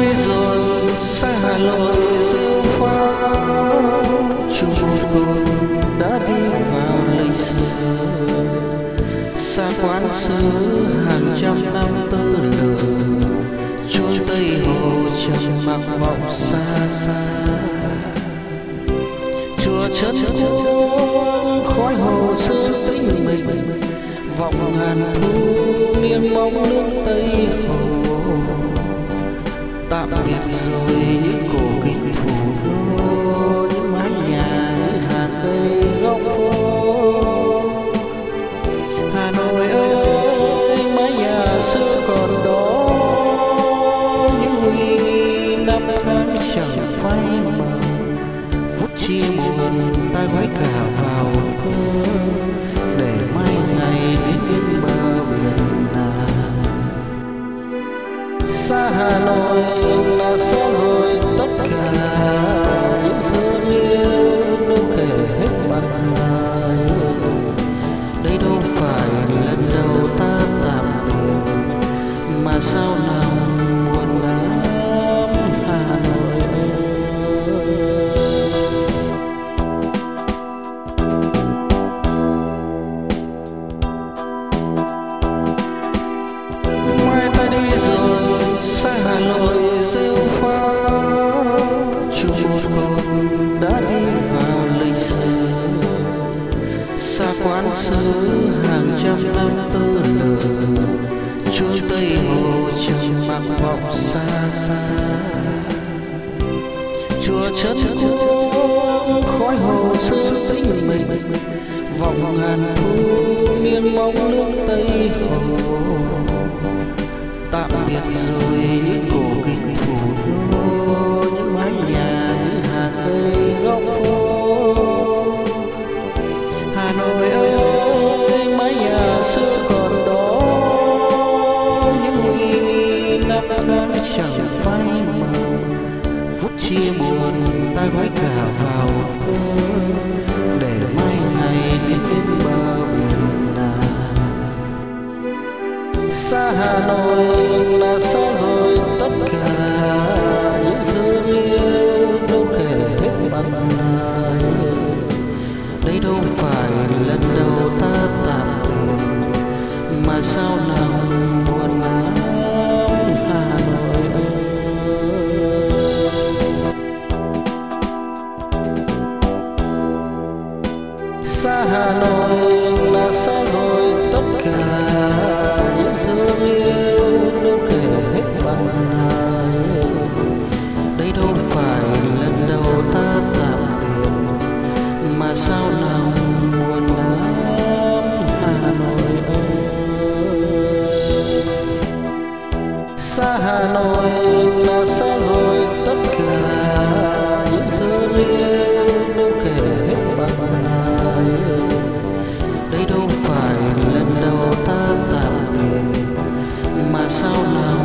đi rồi xa Hà Nội rêu pha, chung một cồn đã đi vào lịch sử. Xa quán xứ hàng trăm năm tơ lửa, chốn Tây Hồ trầm mặc vọng xa xa. Chùa Trấn Quốc khói hồ sơ tĩnh mình, vọng ngàn thu nghiêng bóng nước Tây Hồ. Tạm biệt rồi những cổ kính thủ đô, những mái nhà những hàng cây góc phố. Hà Nội ơi, mái nhà xưa còn đó, những huy năm tháng chẳng phai mờ. Phút chia buồn ta gói cả vào thơ, để mai ngày đến bên bờ biển nàng. Xa Hà Nội là xa rồi tất cả, những thương yêu đâu kể hết bằng lời. Đây đâu phải lần đầu ta tạm biệt, mà sao lòng buồn lắm Hà Nội ơi. Mai ta đi rồi xa Hà Nội rêu pha, chung một cồn đã đi vào lịch sử. Xa quán xứ hàng trăm năm tơ lửa, chốn Tây Hồ trầm mặc vọng xa xa. Chùa Trấn Quốc khói hồ sơ tĩnh mình, vọng ngàn thu nghiêng bóng nước Tây Hồ. Tạm biệt rồi những cổ kính thủ đô, những mái nhà những hàng cây góc phố. Hà Nội ơi, mái nhà xưa còn đó, những huy năm tháng chẳng phai mờ. Phút chia buồn ta gói cả vào thơ, để mai ngày đến bên bờ biển nàng. Xa Hà Nội là xa rồi tất cả, những thương yêu đâu kể hết bằng lời. Đây đâu phải lần đầu ta tạm biệt, mà sao lòng buồn lắm Hà Nội ơi. Xa Hà Nội là xa rồi tất cả, những thương yêu đâu kể hết bằng lời. Đây đâu phải lần đầu ta tạm biệt, mà sao lòng buồn lắm Hà Nội ơi. Xa Hà Nội là xa rồi tất cả, những thương yêu đâu kể hết bằng lời. Đây đâu phải lần đầu ta tạm biệt, mà sao lòng